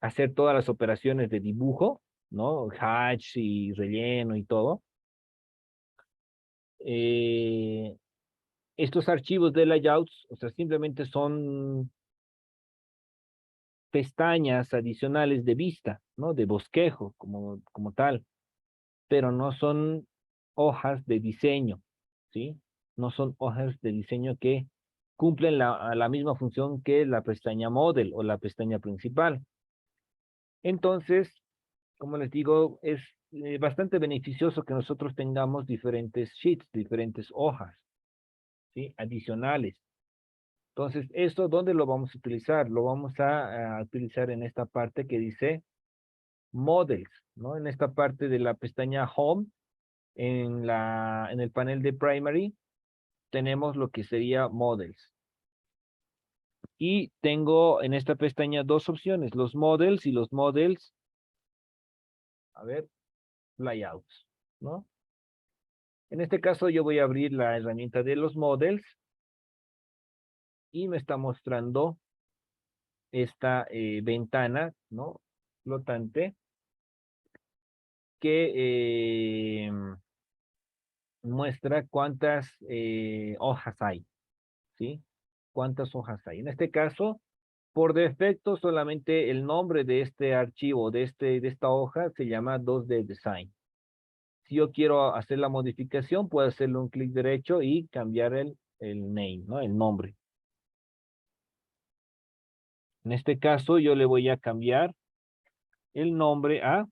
hacer todas las operaciones de dibujo, ¿no? Hatch y relleno y todo, eh, estos archivos de layouts, o sea, simplemente son pestañas adicionales de vista, ¿no? De bosquejo, como tal, pero no son hojas de diseño, ¿sí? No son hojas de diseño que cumplen la misma función que la pestaña model o la pestaña principal. Entonces, como les digo, es bastante beneficioso que nosotros tengamos diferentes sheets, diferentes hojas, ¿sí? Adicionales. Entonces, ¿esto dónde lo vamos a utilizar? Lo vamos a utilizar en esta parte que dice Models, ¿no? En esta parte de la pestaña Home, en el panel de Primary, tenemos lo que sería Models. Y tengo en esta pestaña dos opciones, los Models y los Models, a ver, Layouts, ¿no? En este caso yo voy a abrir la herramienta de los Models y me está mostrando esta ventana, ¿no? Flotante que muestra cuántas hojas hay, ¿sí? Cuántas hojas hay. En este caso, por defecto, solamente el nombre de este archivo, de esta hoja, se llama 2D Design. Si yo quiero hacer la modificación, puedo hacerle un clic derecho y cambiar el name, ¿no? El nombre. En este caso, yo le voy a cambiar el nombre a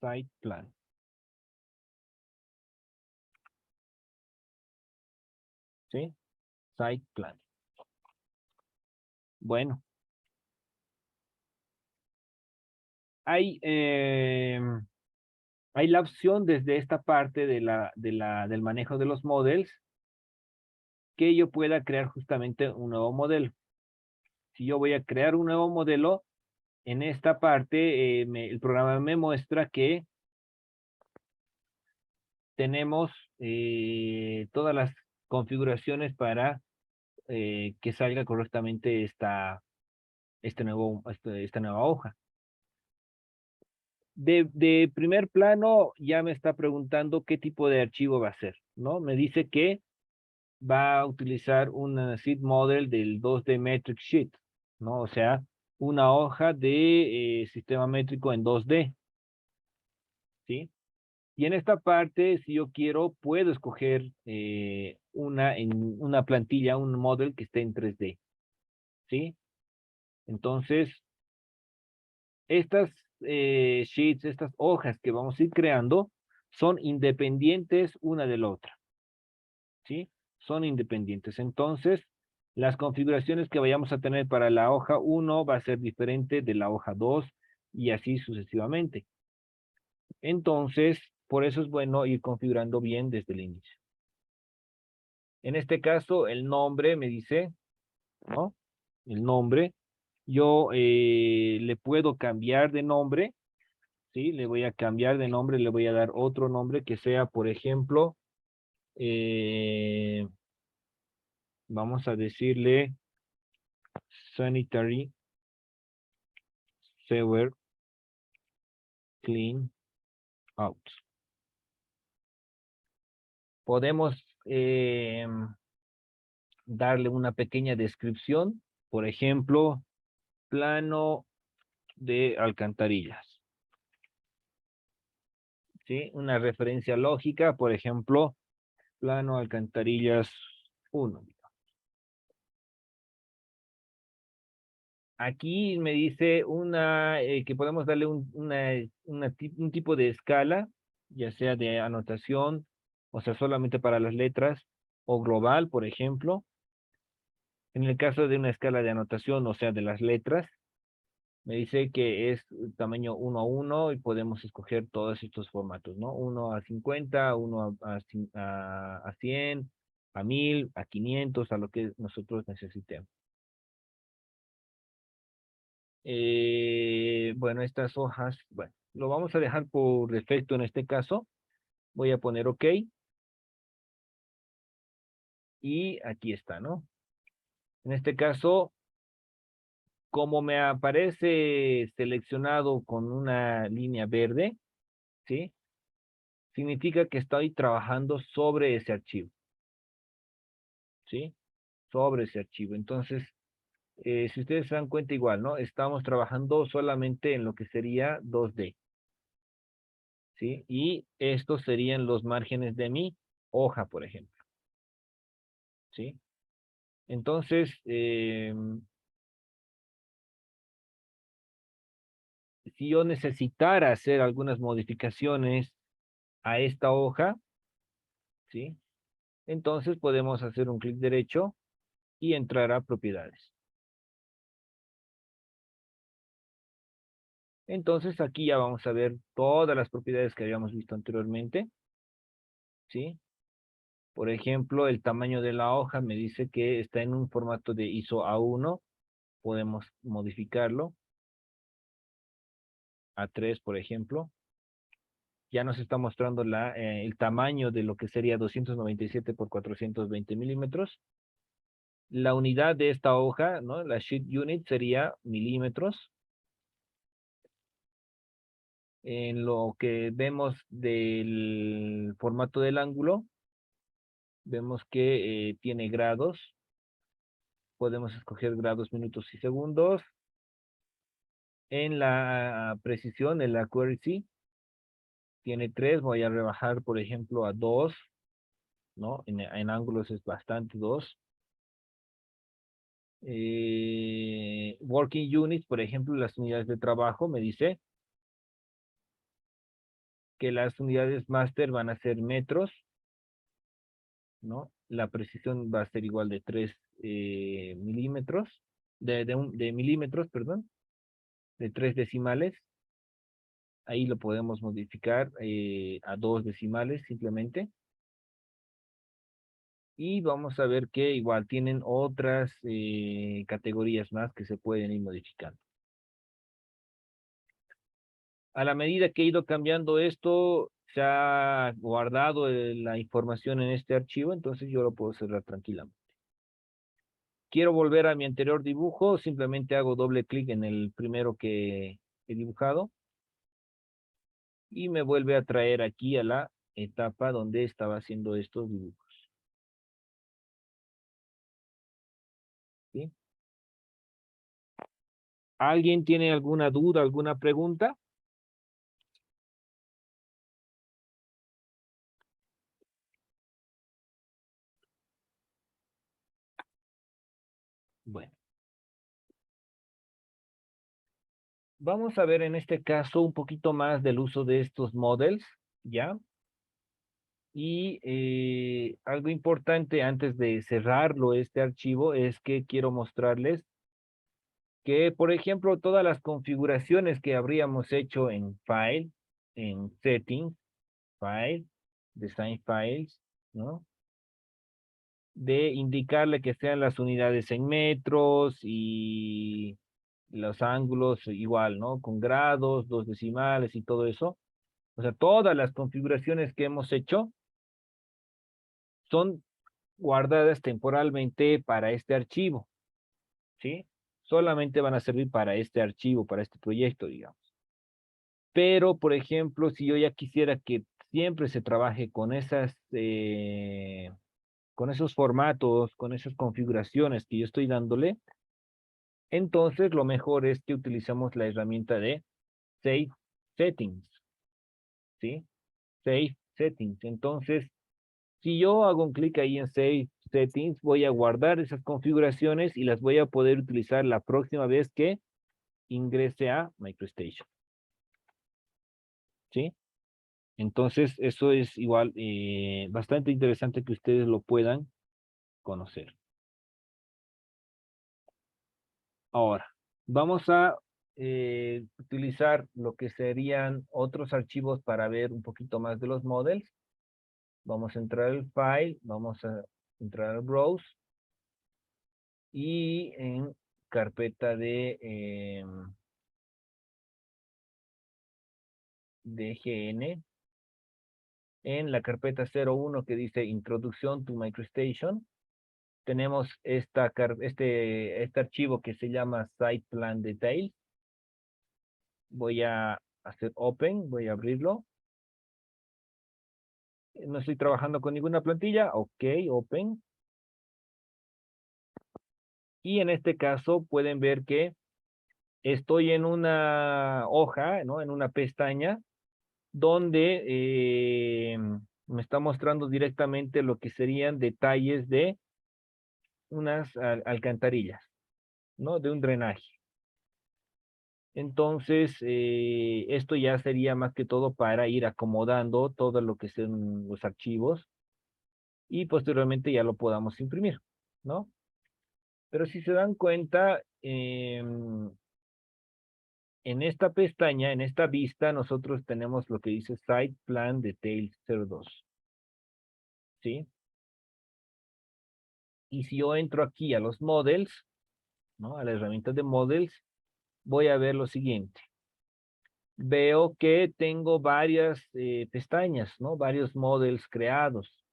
Site Plan. ¿Sí? Site Plan. Bueno. Hay, hay la opción desde esta parte del manejo de los models que yo pueda crear justamente un nuevo modelo. Si yo voy a crear un nuevo modelo, en esta parte el programa me muestra que tenemos todas las configuraciones para que salga correctamente esta nueva hoja. De primer plano ya me está preguntando qué tipo de archivo va a ser, ¿no? Me dice que va a utilizar una seed model del 2D metric sheet, ¿no? O sea, una hoja de sistema métrico en 2D, ¿sí? Y en esta parte, si yo quiero, puedo escoger una plantilla, un model que esté en 3D, ¿sí? Entonces, estas sheets, estas hojas que vamos a ir creando, son independientes una de la otra, ¿sí? Son independientes. Entonces, las configuraciones que vayamos a tener para la hoja 1 va a ser diferente de la hoja 2 y así sucesivamente. Entonces, por eso es bueno ir configurando bien desde el inicio. En este caso, el nombre me dice, ¿no? El nombre. Yo le puedo cambiar de nombre, ¿sí? Le voy a cambiar de nombre, le voy a dar otro nombre que sea, por ejemplo, vamos a decirle Sanitary Sewer Clean Out. Podemos darle una pequeña descripción, por ejemplo, plano de alcantarillas. ¿Sí? Una referencia lógica, por ejemplo, plano alcantarillas 1. Aquí me dice que podemos darle un tipo de escala, ya sea de anotación, o sea, solamente para las letras, o global, por ejemplo. En el caso de una escala de anotación, o sea, de las letras, Me dice que es tamaño 1:1 y podemos escoger todos estos formatos, ¿no? 1:50, 1 a 100, a 1000, a 500, a lo que nosotros necesitemos. Bueno, estas hojas, bueno, lo vamos a dejar por defecto en este caso. Voy a poner OK. Y aquí está, ¿no? En este caso, como me aparece seleccionado con una línea verde, ¿sí? Significa que estoy trabajando sobre ese archivo, ¿sí? Sobre ese archivo. Entonces, si ustedes se dan cuenta igual, ¿no? Estamos trabajando solamente en lo que sería 2D, ¿sí? Y estos serían los márgenes de mi hoja, por ejemplo, ¿sí? Entonces, si yo necesitara hacer algunas modificaciones a esta hoja, ¿sí? Entonces podemos hacer un clic derecho y entrar a propiedades. Entonces aquí ya vamos a ver todas las propiedades que habíamos visto anteriormente, ¿sí? Por ejemplo, el tamaño de la hoja me dice que está en un formato de ISO A1. Podemos modificarlo a 3, por ejemplo. Ya nos está mostrando el tamaño de lo que sería 297 por 420 milímetros. La unidad de esta hoja, ¿no? La sheet unit sería milímetros. En lo que vemos del formato del ángulo, vemos que tiene grados. Podemos escoger grados, minutos y segundos. En la precisión, en la accuracy, tiene 3. Voy a rebajar, por ejemplo, a 2, ¿no? En ángulos es bastante 2. Working units, por ejemplo, las unidades de trabajo, me dice que las unidades máster van a ser metros, ¿no? La precisión va a ser igual de 3 milímetros, de milímetros, perdón, de 3 decimales. Ahí lo podemos modificar a 2 decimales simplemente. Y vamos a ver que igual tienen otras categorías más que se pueden ir modificando. A la medida que he ido cambiando esto, se ha guardado la información en este archivo, entonces yo lo puedo cerrar tranquilamente. Quiero volver a mi anterior dibujo, simplemente hago doble clic en el primero que he dibujado y me vuelve a traer aquí a la etapa donde estaba haciendo estos dibujos. ¿Sí? ¿Alguien tiene alguna duda, alguna pregunta? Bueno, vamos a ver en este caso un poquito más del uso de estos models, ¿ya? Y algo importante antes de cerrarlo este archivo es que quiero mostrarles que, por ejemplo, todas las configuraciones que habríamos hecho en File, en Settings, File, Design Files, ¿no? De indicarle que sean las unidades en metros y los ángulos igual, ¿no? Con grados, 2 decimales y todo eso. O sea, todas las configuraciones que hemos hecho son guardadas temporalmente para este archivo, ¿sí? Solamente van a servir para este archivo, para este proyecto, digamos. Pero, por ejemplo, si yo ya quisiera que siempre se trabaje con esos formatos, con esas configuraciones que yo estoy dándole, entonces lo mejor es que utilicemos la herramienta de Save Settings, ¿sí? Save Settings. Entonces, si yo hago un clic ahí en Save Settings, voy a guardar esas configuraciones y las voy a poder utilizar la próxima vez que ingrese a MicroStation, ¿sí? Entonces, eso es igual bastante interesante que ustedes lo puedan conocer. Ahora, vamos a utilizar lo que serían otros archivos para ver un poquito más de los models. Vamos a entrar al file, vamos a entrar al browse y en carpeta de DGN, en la carpeta 01 que dice Introducción to MicroStation, tenemos este archivo que se llama Site Plan Details. Voy a hacer Open, voy a abrirlo. No estoy trabajando con ninguna plantilla. Ok, Open. Y en este caso pueden ver que estoy en una hoja, ¿no? En una pestaña donde me está mostrando directamente lo que serían detalles de unas alcantarillas, ¿no? De un drenaje. Entonces, esto ya sería más que todo para ir acomodando todo lo que son los archivos y posteriormente ya lo podamos imprimir, ¿no? Pero si se dan cuenta, en esta pestaña, en esta vista, nosotros tenemos lo que dice Site Plan Details 02, ¿sí? Y si yo entro aquí a los models, ¿no? A la herramienta de models, voy a ver lo siguiente. Veo que tengo varias pestañas, ¿no? Varios models creados.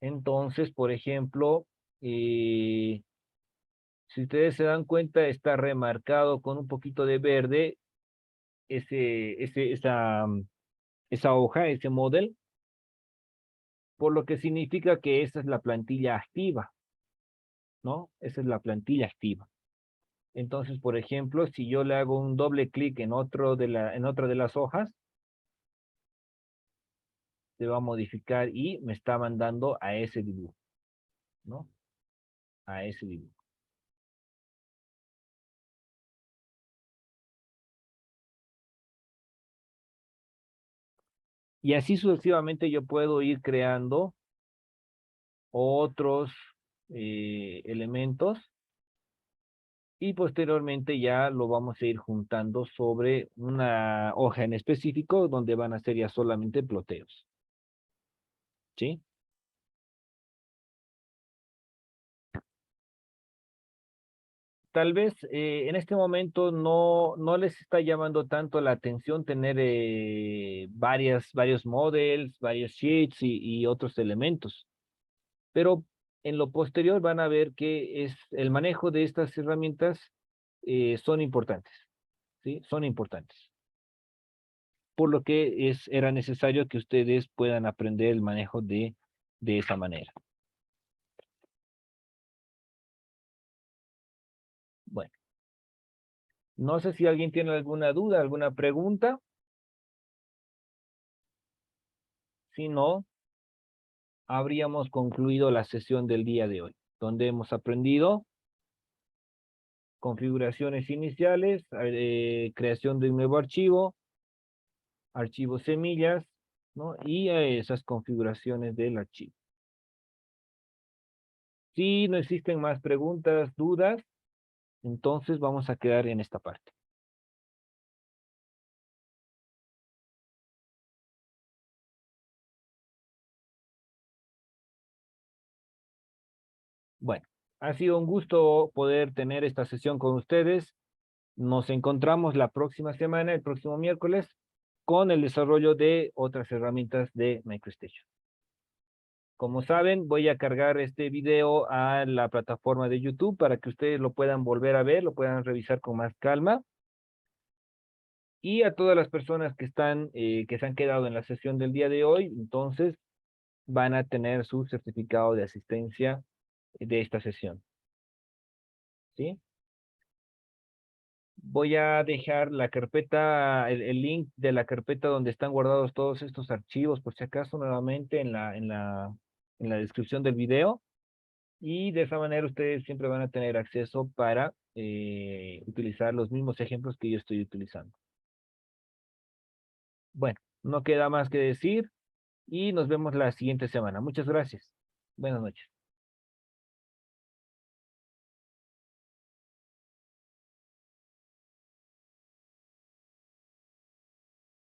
Entonces, por ejemplo, si ustedes se dan cuenta, está remarcado con un poquito de verde esa hoja, ese model, por lo que significa que esa es la plantilla activa, ¿no? Esa es la plantilla activa. Entonces, por ejemplo, si yo le hago un doble clic en otra de las hojas, se va a modificar y me está mandando a ese dibujo, ¿no? A ese dibujo. Y así sucesivamente yo puedo ir creando otros elementos y posteriormente ya lo vamos a ir juntando sobre una hoja en específico donde van a ser ya solamente ploteos. ¿Sí? Tal vez en este momento no les está llamando tanto la atención tener varios models, varios sheets y otros elementos. Pero en lo posterior van a ver que el manejo de estas herramientas son importantes, ¿sí? Son importantes. Por lo que era necesario que ustedes puedan aprender el manejo de esa manera. Bueno, no sé si alguien tiene alguna duda, alguna pregunta. Si no, habríamos concluido la sesión del día de hoy, donde hemos aprendido configuraciones iniciales, creación de un nuevo archivo, archivo semillas, ¿no? Y esas configuraciones del archivo. Si no existen más preguntas, dudas, entonces vamos a quedar en esta parte. Bueno, ha sido un gusto poder tener esta sesión con ustedes. Nos encontramos la próxima semana, el próximo miércoles, con el desarrollo de otras herramientas de MicroStation. Como saben, voy a cargar este video a la plataforma de YouTube para que ustedes lo puedan volver a ver, lo puedan revisar con más calma. Y a todas las personas que se han quedado en la sesión del día de hoy, entonces van a tener su certificado de asistencia de esta sesión. ¿Sí? Voy a dejar la carpeta, el link de la carpeta donde están guardados todos estos archivos, por si acaso, nuevamente en la descripción del video. Y de esa manera ustedes siempre van a tener acceso para utilizar los mismos ejemplos que yo estoy utilizando. Bueno, no queda más que decir y nos vemos la siguiente semana. Muchas gracias. Buenas noches.